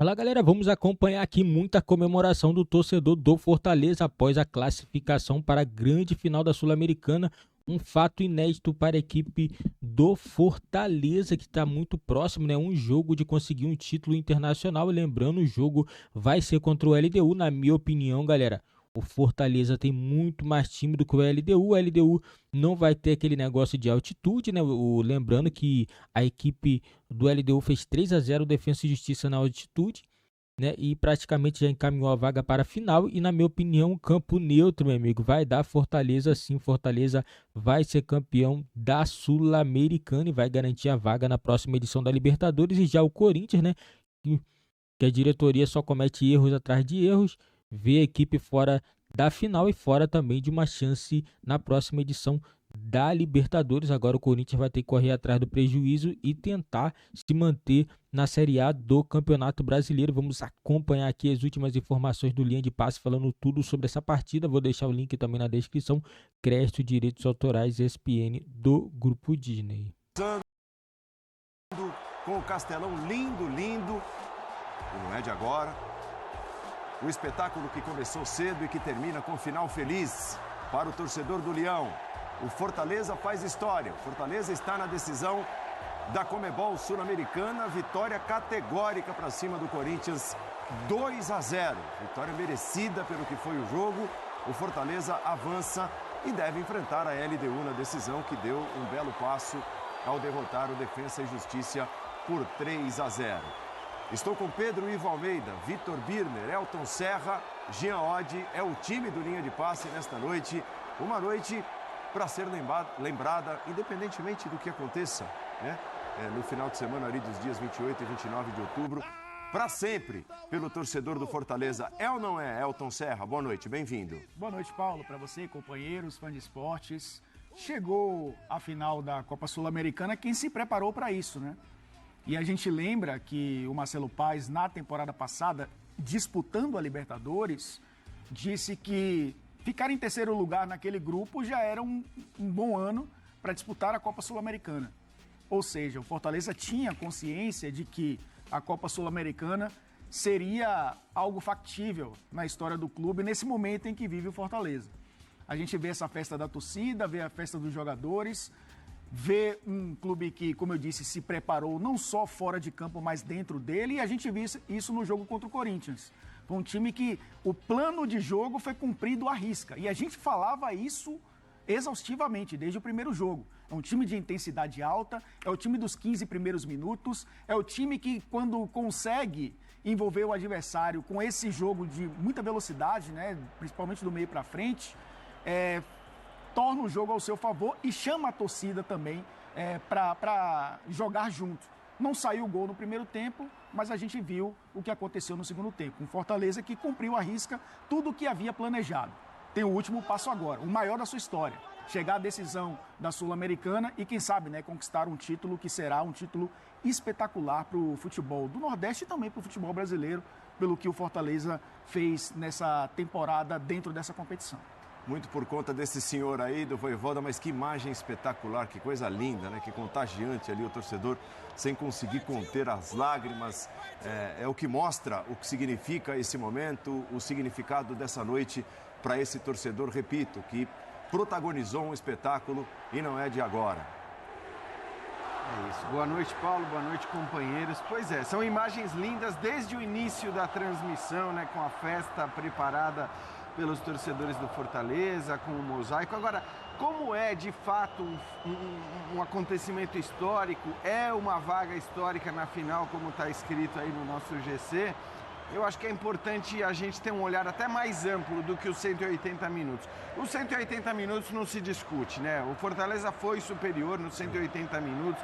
Fala galera, vamos acompanhar aqui muita comemoração do torcedor do Fortaleza após a classificação para a grande final da Sul-Americana. Um fato inédito para a equipe do Fortaleza, que está muito próximo, né? Um jogo de conseguir um título internacional. E lembrando, o jogo vai ser contra o LDU, na minha opinião, galera. O Fortaleza tem muito mais time do que o LDU. O LDU não vai ter aquele negócio de altitude, né? Lembrando que a equipe do LDU fez 3-0 Defensa e Justiça na altitude, né? E praticamente já encaminhou a vaga para a final. E na minha opinião, campo neutro, meu amigo, vai dar Fortaleza sim. Fortaleza vai ser campeão da Sul-Americana e vai garantir a vaga na próxima edição da Libertadores. E já o Corinthians, né? Que a diretoria só comete erros atrás de erros, vê a equipe fora da final e fora também de uma chance na próxima edição da Libertadores. Agora o Corinthians vai ter que correr atrás do prejuízo e tentar se manter na Série A do Campeonato Brasileiro. Vamos acompanhar aqui as últimas informações do Linha de Passe falando tudo sobre essa partida. Vou deixar o link também na descrição. Crédito, direitos autorais, ESPN do Grupo Disney. Com o Castelão lindo, lindo. E não é de agora. O espetáculo que começou cedo e que termina com final feliz para o torcedor do Leão. O Fortaleza faz história. O Fortaleza está na decisão da Conmebol Sul-Americana. Vitória categórica para cima do Corinthians, 2-0. Vitória merecida pelo que foi o jogo. O Fortaleza avança e deve enfrentar a LDU na decisão, que deu um belo passo ao derrotar o Defensa e Justiça por 3-0. Estou com Pedro Ivo Almeida, Vitor Birner, Elton Serra, Jean Oddi. É o time do Linha de Passe nesta noite. Uma noite para ser lembrada, independentemente do que aconteça, né? No final de semana ali dos dias 28 e 29 de outubro, para sempre, pelo torcedor do Fortaleza. É ou não é, Elton Serra? Boa noite, bem-vindo. Boa noite, Paulo, para você, companheiros, fãs de esportes. Chegou a final da Copa Sul-Americana, quem se preparou para isso, né? E a gente lembra que o Marcelo Paes, na temporada passada, disputando a Libertadores, disse que ficar em terceiro lugar naquele grupo já era um bom ano para disputar a Copa Sul-Americana. Ou seja, o Fortaleza tinha consciência de que a Copa Sul-Americana seria algo factível na história do clube nesse momento em que vive o Fortaleza. A gente vê essa festa da torcida, vê a festa dos jogadores, vê um clube que, como eu disse, se preparou não só fora de campo, mas dentro dele, e a gente viu isso no jogo contra o Corinthians. Foi um time que o plano de jogo foi cumprido à risca, e a gente falava isso exaustivamente desde o primeiro jogo. É um time de intensidade alta, é o time dos 15 primeiros minutos, é o time que, quando consegue envolver o adversário com esse jogo de muita velocidade, né, principalmente do meio para frente, torna o jogo ao seu favor e chama a torcida também para jogar junto. Não saiu o gol no primeiro tempo, mas a gente viu o que aconteceu no segundo tempo. Um Fortaleza que cumpriu à risca tudo o que havia planejado. Tem o último passo agora, o maior da sua história. Chegar à decisão da Sul-Americana e, quem sabe, né, conquistar um título que será um título espetacular para o futebol do Nordeste e também para o futebol brasileiro, pelo que o Fortaleza fez nessa temporada dentro dessa competição. Muito por conta desse senhor aí, do Voivoda, mas que imagem espetacular, que coisa linda, né? Que contagiante ali o torcedor, sem conseguir conter as lágrimas. É o que mostra o que significa esse momento, o significado dessa noite para esse torcedor, repito, que protagonizou um espetáculo e não é de agora. É isso. Boa noite, Paulo. Boa noite, companheiros. Pois é, são imagens lindas desde o início da transmissão, né? Com a festa preparada pelos torcedores do Fortaleza, com o mosaico. Agora, como é de fato um acontecimento histórico, é uma vaga histórica na final, como está escrito aí no nosso GC, eu acho que é importante a gente ter um olhar até mais amplo do que os 180 minutos. Os 180 minutos não se discute, né? O Fortaleza foi superior nos 180 minutos,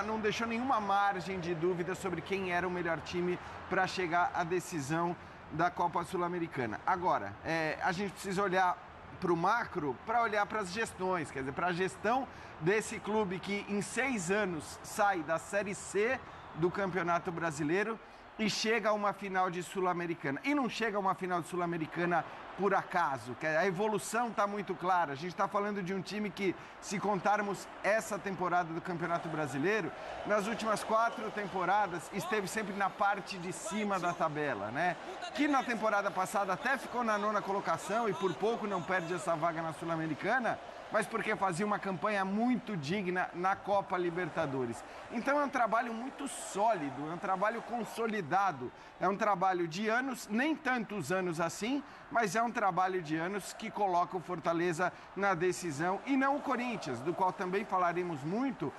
não deixou nenhuma margem de dúvida sobre quem era o melhor time para chegar à decisão da Copa Sul-Americana. Agora, a gente precisa olhar para o macro, para olhar para as gestões, quer dizer, para a gestão desse clube que em 6 anos sai da Série C do Campeonato Brasileiro e chega a uma final de Sul-Americana. E não chega a uma final de Sul-Americana por acaso, que a evolução está muito clara. A gente está falando de um time que, se contarmos essa temporada do Campeonato Brasileiro, nas últimas 4 temporadas esteve sempre na parte de cima da tabela, né? Que na temporada passada até ficou na 9ª colocação e por pouco não perde essa vaga na Sul-Americana, mas porque fazia uma campanha muito digna na Copa Libertadores. Então é um trabalho muito sólido, é um trabalho consolidado, é um trabalho de anos, nem tantos anos assim, mas é um trabalho de anos que coloca o Fortaleza na decisão, e não o Corinthians, do qual também falaremos muito,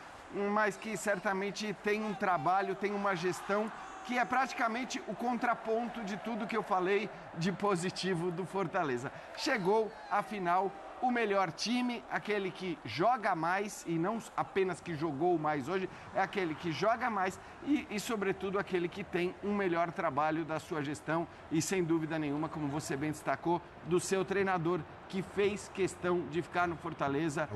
mas que certamente tem um trabalho, tem uma gestão que é praticamente o contraponto de tudo que eu falei de positivo do Fortaleza. Chegou à final o melhor time, aquele que joga mais, e não apenas que jogou mais hoje, é aquele que joga mais e sobretudo, aquele que tem um melhor trabalho da sua gestão e, sem dúvida nenhuma, como você bem destacou, do seu treinador, que fez questão de ficar no Fortaleza.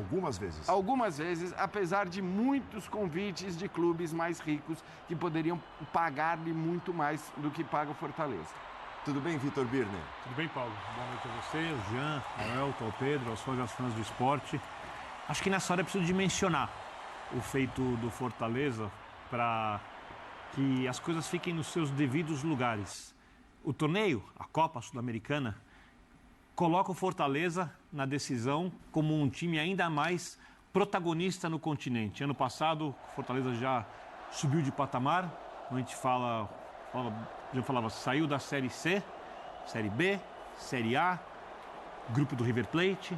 Algumas vezes, apesar de muitos convites de clubes mais ricos que poderiam pagar-lhe muito mais do que paga o Fortaleza. Tudo bem, Vitor Birner? Tudo bem, Paulo? Boa noite a você, ao Jean, ao Elton, ao Pedro, aos fãs e aos fãs do esporte. Acho que nessa hora é preciso dimensionar o feito do Fortaleza para que as coisas fiquem nos seus devidos lugares. O torneio, a Copa Sul-Americana, coloca o Fortaleza na decisão como um time ainda mais protagonista no continente. Ano passado, o Fortaleza já subiu de patamar, a gente já falava, saiu da Série C, Série B, Série A, grupo do River Plate,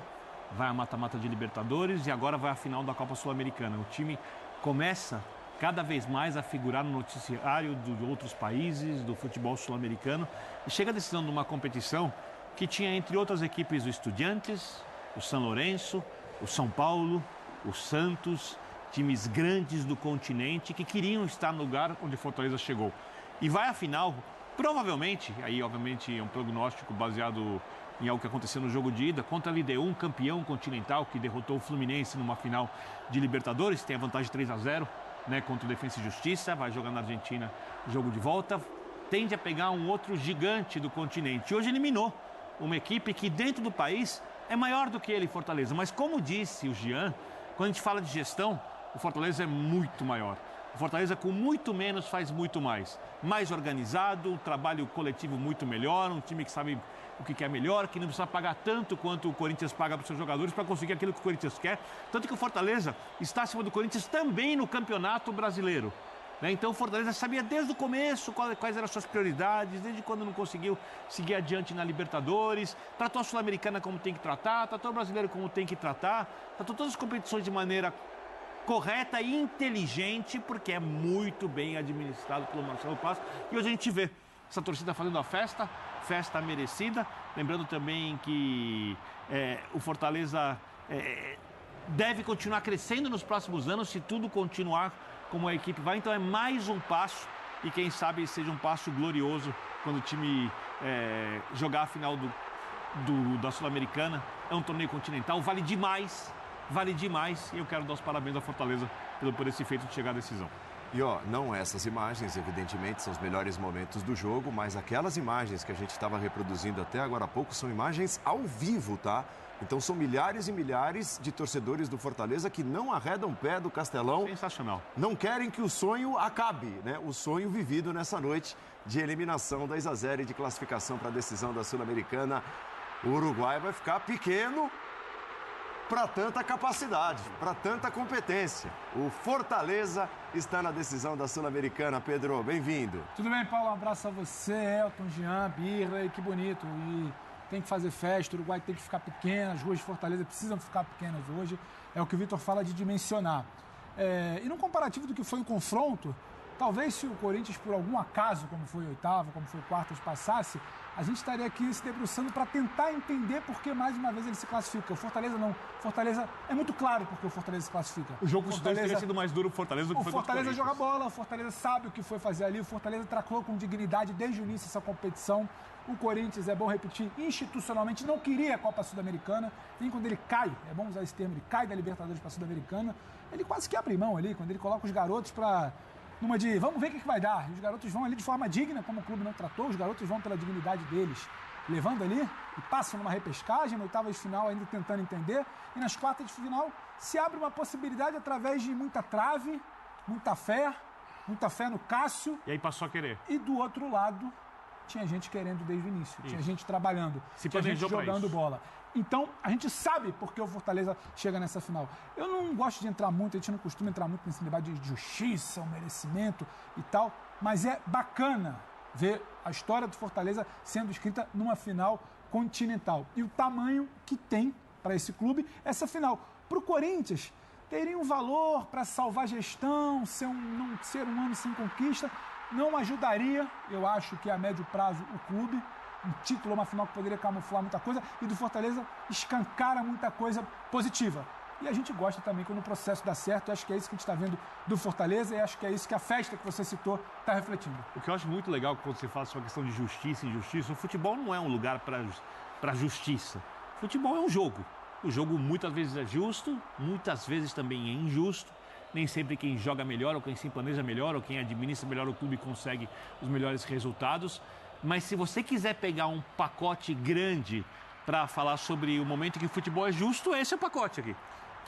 vai à mata-mata de Libertadores e agora vai à final da Copa Sul-Americana. O time começa cada vez mais a figurar no noticiário de outros países, do futebol sul-americano, e chega a decisão de uma competição que tinha, entre outras equipes, o Estudiantes, o São Lourenço, o São Paulo, o Santos, times grandes do continente que queriam estar no lugar onde Fortaleza chegou. E vai à final, provavelmente, aí obviamente é um prognóstico baseado em algo que aconteceu no jogo de ida, contra a LDU, campeão continental que derrotou o Fluminense numa final de Libertadores, tem a vantagem 3-0, né, contra o Defensa e Justiça, vai jogar na Argentina, jogo de volta, tende a pegar um outro gigante do continente. E hoje eliminou uma equipe que dentro do país é maior do que ele, Fortaleza. Mas como disse o Jean, quando a gente fala de gestão, o Fortaleza é muito maior. O Fortaleza, com muito menos, faz muito mais. Mais organizado, um trabalho coletivo muito melhor, um time que sabe o que quer melhor, que não precisa pagar tanto quanto o Corinthians paga para os seus jogadores para conseguir aquilo que o Corinthians quer. Tanto que o Fortaleza está acima do Corinthians também no Campeonato Brasileiro. Então o Fortaleza sabia desde o começo quais eram as suas prioridades, desde quando não conseguiu seguir adiante na Libertadores, tratou a Sul-Americana como tem que tratar, tratou o Brasileiro como tem que tratar, tratou todas as competições de maneira correta e inteligente, porque é muito bem administrado pelo Marcelo Paz. E hoje a gente vê essa torcida fazendo a festa merecida. Lembrando também que o Fortaleza deve continuar crescendo nos próximos anos, se tudo continuar como a equipe vai. Então é mais um passo, e quem sabe seja um passo glorioso quando o time jogar a final da Sul-Americana. É um torneio continental, vale demais, e eu quero dar os parabéns ao Fortaleza por esse feito de chegar à decisão. E não essas imagens, evidentemente, são os melhores momentos do jogo, mas aquelas imagens que a gente estava reproduzindo até agora há pouco são imagens ao vivo, tá? Então são milhares e milhares de torcedores do Fortaleza que não arredam pé do Castelão. Sensacional. Não querem que o sonho acabe, né? O sonho vivido nessa noite de eliminação 2-0 e de classificação para a decisão da Sul-Americana. O Uruguai vai ficar pequeno para tanta capacidade, para tanta competência. O Fortaleza está na decisão da Sul-Americana. Pedro, bem-vindo. Tudo bem, Paulo? Um abraço a você, Elton, Jean, Birra, que bonito. E tem que fazer festa, o Uruguai tem que ficar pequeno, as ruas de Fortaleza precisam ficar pequenas hoje. É o que o Vitor fala de dimensionar. E num comparativo do que foi o confronto, talvez se o Corinthians, por algum acaso, como foi o oitavo, como foi o quarto, passasse, a gente estaria aqui se debruçando para tentar entender por que mais uma vez ele se classifica. O Fortaleza não. Fortaleza é muito claro porque o Fortaleza se classifica. O jogo com os dois teria sido mais duro o Fortaleza do que foi o Fortaleza joga bola, o Fortaleza sabe o que foi fazer ali, o Fortaleza tratou com dignidade desde o início dessa competição. O Corinthians, é bom repetir, institucionalmente não queria a Copa Sul-Americana. Nem quando ele cai, é bom usar esse termo, ele cai da Libertadores para a Sul-Americana, ele quase que abre mão ali, quando ele coloca os garotos para numa de vamos ver o que vai dar. Os garotos vão ali de forma digna, como o clube não tratou, os garotos vão pela dignidade deles, levando ali e passam numa repescagem, na oitava de final ainda tentando entender, e nas quartas de final se abre uma possibilidade através de muita trave, muita fé no Cássio. E aí passou a querer. E do outro lado, tinha gente querendo desde o início, tinha gente trabalhando, tinha gente jogando bola. Então, a gente sabe por que o Fortaleza chega nessa final. Eu não gosto de entrar muito, a gente não costuma entrar muito nesse debate de justiça, o merecimento e tal, mas é bacana ver a história do Fortaleza sendo escrita numa final continental. E o tamanho que tem para esse clube essa final. Para o Corinthians, teria um valor para salvar a gestão, não ser um ano sem conquista, não ajudaria, eu acho que a médio prazo, o clube. Um título, uma final que poderia camuflar muita coisa, e do Fortaleza escancara muita coisa positiva. E a gente gosta também quando o processo dá certo, e acho que é isso que a gente está vendo do Fortaleza, e acho que é isso que a festa que você citou está refletindo. O que eu acho muito legal quando você fala sobre a questão de justiça e injustiça, o futebol não é um lugar para justiça. O futebol é um jogo. O jogo muitas vezes é justo, muitas vezes também é injusto. Nem sempre quem joga melhor, ou quem se planeja melhor, ou quem administra melhor o clube consegue os melhores resultados. Mas se você quiser pegar um pacote grande para falar sobre o momento em que o futebol é justo, esse é o pacote aqui.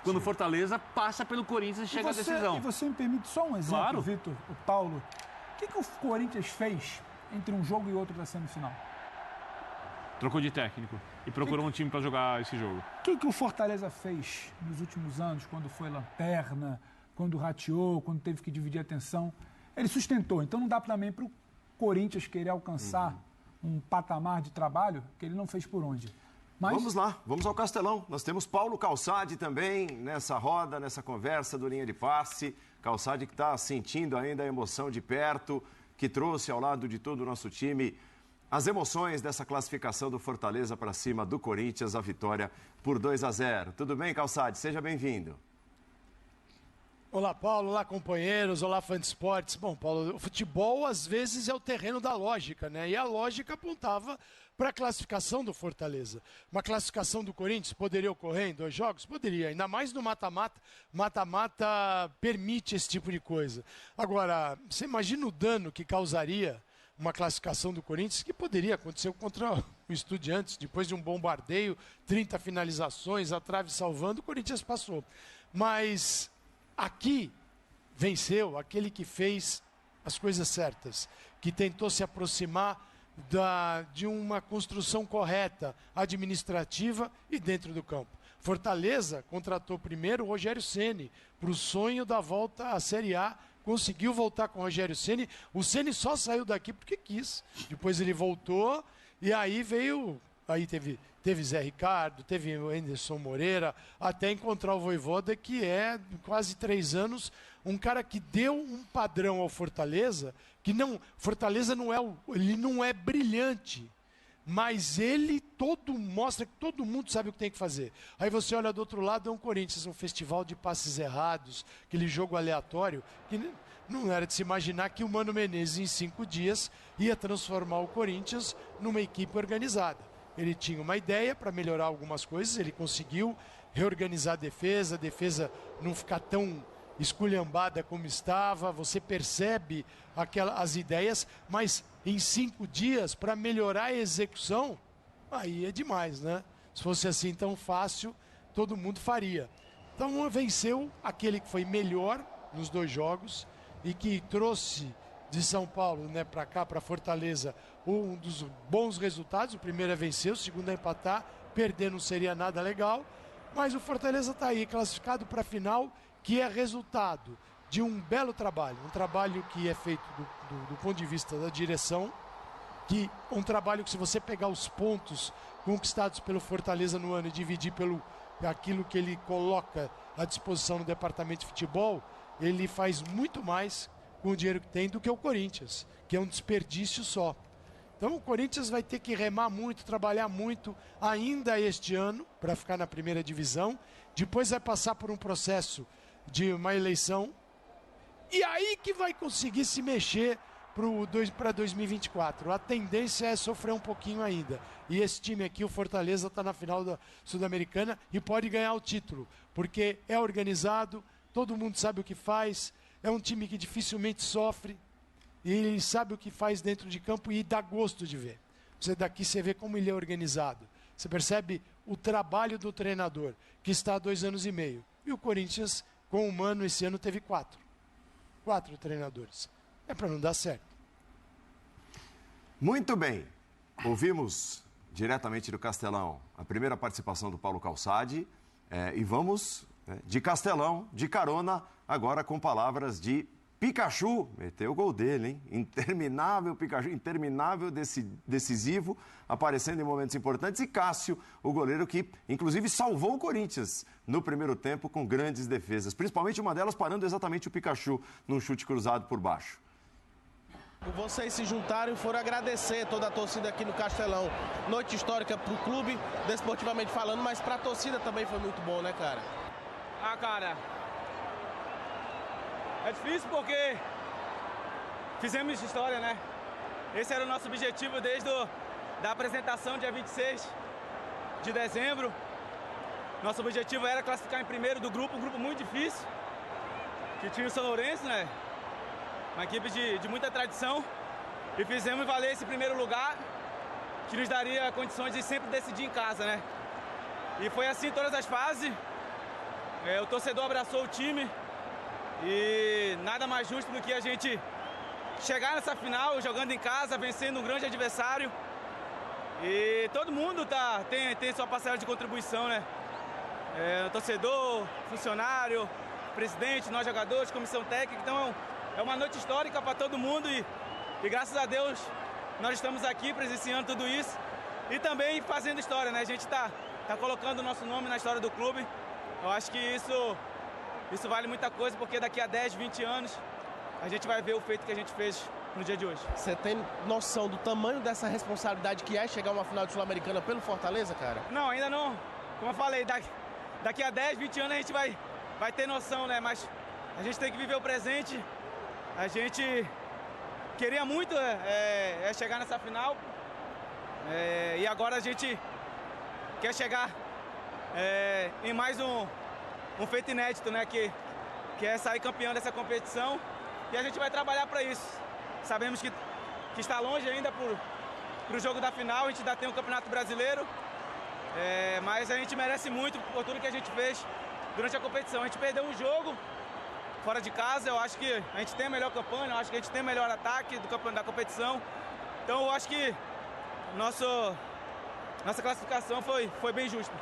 Quando o Fortaleza passa pelo Corinthians e chega à decisão. E você me permite só um exemplo, claro. Vitor, o Paulo. O que o Corinthians fez entre um jogo e outro da semifinal? Trocou de técnico e procurou um time para jogar esse jogo. O que o Fortaleza fez nos últimos anos, quando foi lanterna, quando rateou, quando teve que dividir a atenção? Ele sustentou. Então não dá também para o Corinthians querer alcançar um patamar de trabalho que ele não fez por onde. Mas... Vamos lá, vamos ao Castelão. Nós temos Paulo Calçade também nessa roda, nessa conversa do Linha de Passe. Calçade que está sentindo ainda a emoção de perto, que trouxe ao lado de todo o nosso time as emoções dessa classificação do Fortaleza para cima do Corinthians, a vitória por 2-0. Tudo bem, Calçade? Seja bem-vindo. Olá, Paulo. Olá, companheiros. Olá, fã de esportes. Bom, Paulo, o futebol às vezes é o terreno da lógica, né? E a lógica apontava para a classificação do Fortaleza. Uma classificação do Corinthians poderia ocorrer em 2 jogos? Poderia, ainda mais no mata-mata. Mata-mata permite esse tipo de coisa. Agora, você imagina o dano que causaria uma classificação do Corinthians, que poderia acontecer contra o Estudiantes, depois de um bombardeio, 30 finalizações, a trave salvando, o Corinthians passou. Mas aqui venceu aquele que fez as coisas certas, que tentou se aproximar de uma construção correta, administrativa e dentro do campo. Fortaleza contratou primeiro o Rogério Ceni para o sonho da volta à Série A, conseguiu voltar com o Rogério Ceni. O Ceni só saiu daqui porque quis. Depois ele voltou e aí veio... Aí teve Zé Ricardo, teve o Anderson Moreira, até encontrar o Vojvoda, que é, quase 3 anos, um cara que deu um padrão ao Fortaleza, que não... Fortaleza ele não é brilhante, mas ele mostra que todo mundo sabe o que tem que fazer. Aí você olha do outro lado, é um Corinthians, um festival de passes errados, aquele jogo aleatório, que não era de se imaginar que o Mano Menezes, em 5 dias, ia transformar o Corinthians numa equipe organizada. Ele tinha uma ideia para melhorar algumas coisas, ele conseguiu reorganizar a defesa não ficar tão esculhambada como estava, você percebe as ideias, mas em 5 dias, para melhorar a execução, aí é demais, né? Se fosse assim tão fácil, todo mundo faria. Então venceu aquele que foi melhor nos 2 jogos e que trouxe de São Paulo, né, para cá, para Fortaleza, um dos bons resultados. O primeiro é vencer, o segundo é empatar, perder não seria nada legal, mas o Fortaleza está aí, classificado para a final, que é resultado de um belo trabalho, um trabalho que é feito do ponto de vista da direção, que um trabalho que, se você pegar os pontos conquistados pelo Fortaleza no ano e dividir pelo aquilo que ele coloca à disposição no departamento de futebol, ele faz muito mais com o dinheiro que tem do que o Corinthians, que é um desperdício só. Então o Corinthians vai ter que remar muito, trabalhar muito ainda este ano para ficar na primeira divisão, depois vai passar por um processo de uma eleição e aí que vai conseguir se mexer para 2024. A tendência é sofrer um pouquinho ainda. E esse time aqui, o Fortaleza, está na final da Sul-Americana e pode ganhar o título, porque é organizado, todo mundo sabe o que faz, é um time que dificilmente sofre, e ele sabe o que faz dentro de campo e dá gosto de ver. Daqui você vê como ele é organizado. Você percebe o trabalho do treinador, que está há 2 anos e meio. E o Corinthians, com o Mano, esse ano teve 4 treinadores. É para não dar certo. Muito bem. Ouvimos diretamente do Castelão a primeira participação do Paulo Calçade. E vamos de Castelão, de carona, agora com palavras de Pikachu. Meteu o gol dele, hein? Interminável Pikachu, interminável, decisivo, aparecendo em momentos importantes. E Cássio, o goleiro que, inclusive, salvou o Corinthians no primeiro tempo com grandes defesas. Principalmente uma delas parando exatamente o Pikachu num chute cruzado por baixo. Vocês se juntaram e foram agradecer toda a torcida aqui no Castelão. Noite histórica para o clube, desportivamente falando, mas para a torcida também foi muito bom, né, cara? Cara, é difícil porque fizemos história, né? Esse era o nosso objetivo desde da apresentação, dia 26 de dezembro. Nosso objetivo era classificar em primeiro do grupo, um grupo muito difícil, que tinha o São Lourenço, né? Uma equipe de muita tradição, e fizemos valer esse primeiro lugar, que nos daria condições de sempre decidir em casa, né? E foi assim em todas as fases. O torcedor abraçou o time, e nada mais justo do que a gente chegar nessa final jogando em casa, vencendo um grande adversário. E todo mundo tem sua parcela de contribuição, né? Torcedor, funcionário, presidente, nós jogadores, comissão técnica. Então é uma noite histórica para todo mundo, e graças a Deus nós estamos aqui presenciando tudo isso e também fazendo história, né? A gente tá colocando o nosso nome na história do clube. Eu acho que isso vale muita coisa, porque daqui a 10, 20 anos a gente vai ver o feito que a gente fez no dia de hoje. Você tem noção do tamanho dessa responsabilidade que é chegar a uma final de Sul-Americana pelo Fortaleza, cara? Não, ainda não. Como eu falei, daqui a 10, 20 anos a gente vai ter noção, né? Mas a gente tem que viver o presente. A gente queria muito chegar nessa final, e agora a gente quer chegar em mais um feito inédito, né? Que é sair campeão dessa competição, e a gente vai trabalhar para isso. Sabemos que está longe ainda para o jogo da final, a gente ainda tem o Campeonato Brasileiro, mas a gente merece muito por tudo que a gente fez durante a competição. A gente perdeu um jogo fora de casa, eu acho que a gente tem a melhor campanha, eu acho que a gente tem o melhor ataque da competição. Então eu acho que nossa classificação foi bem justa.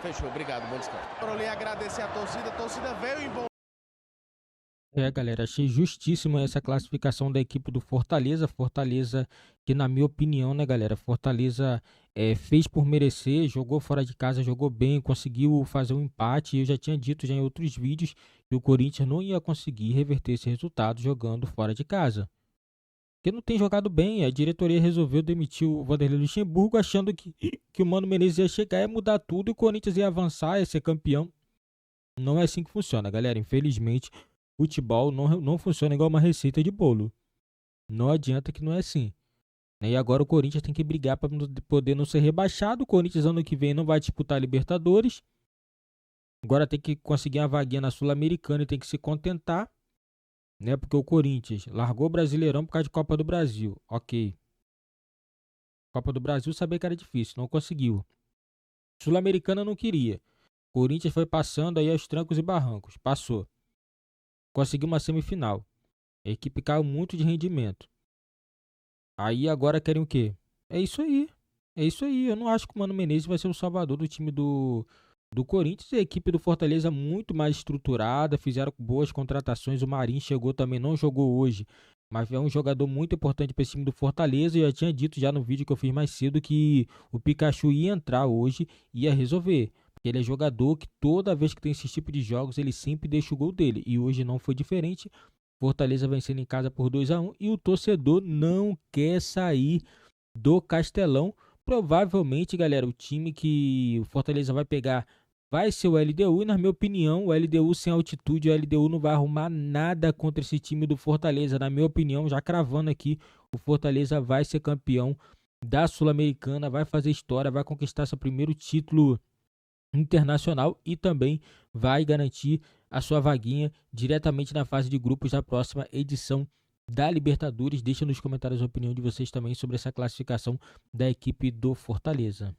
Fechou, obrigado, bom descanso. Quero lhe agradecer a torcida veio em bom... Galera, achei justíssima essa classificação da equipe do Fortaleza. Fortaleza que, na minha opinião, né, galera, Fortaleza fez por merecer, jogou fora de casa, jogou bem, conseguiu fazer um empate. Eu já tinha dito em outros vídeos que o Corinthians não ia conseguir reverter esse resultado jogando fora de casa. Porque não tem jogado bem, a diretoria resolveu demitir o Vanderlei Luxemburgo, achando que o Mano Menezes ia chegar e mudar tudo e o Corinthians ia avançar, ia ser campeão. Não é assim que funciona, galera. Infelizmente, futebol não funciona igual uma receita de bolo. Não adianta que não é assim. E agora o Corinthians tem que brigar para poder não ser rebaixado. O Corinthians ano que vem não vai disputar a Libertadores. Agora tem que conseguir uma vaguinha na Sul-Americana e tem que se contentar, né? Porque o Corinthians largou o Brasileirão por causa de Copa do Brasil. Ok. Copa do Brasil sabia que era difícil, não conseguiu. Sul-Americana não queria. O Corinthians foi passando aí aos trancos e barrancos. Passou. Conseguiu uma semifinal. A equipe caiu muito de rendimento. Aí agora querem o quê? É isso aí. É isso aí. Eu não acho que o Mano Menezes vai ser o salvador do time do Corinthians. A equipe do Fortaleza é muito mais estruturada. Fizeram boas contratações. O Marinho chegou também, não jogou hoje, mas é um jogador muito importante para esse time do Fortaleza. Eu já tinha dito já no vídeo que eu fiz mais cedo que o Pikachu ia entrar hoje e ia resolver. Porque ele é jogador que toda vez que tem esse tipo de jogos, ele sempre deixa o gol dele. E hoje não foi diferente. Fortaleza vencendo em casa por 2-1 e o torcedor não quer sair do Castelão. Provavelmente, galera, o time que o Fortaleza vai pegar vai ser o LDU. E na minha opinião, o LDU sem altitude, o LDU não vai arrumar nada contra esse time do Fortaleza. Na minha opinião, já cravando aqui, o Fortaleza vai ser campeão da Sul-Americana, vai fazer história, vai conquistar seu primeiro título internacional e também vai garantir a sua vaguinha diretamente na fase de grupos da próxima edição da Libertadores. Deixa nos comentários a opinião de vocês também sobre essa classificação da equipe do Fortaleza.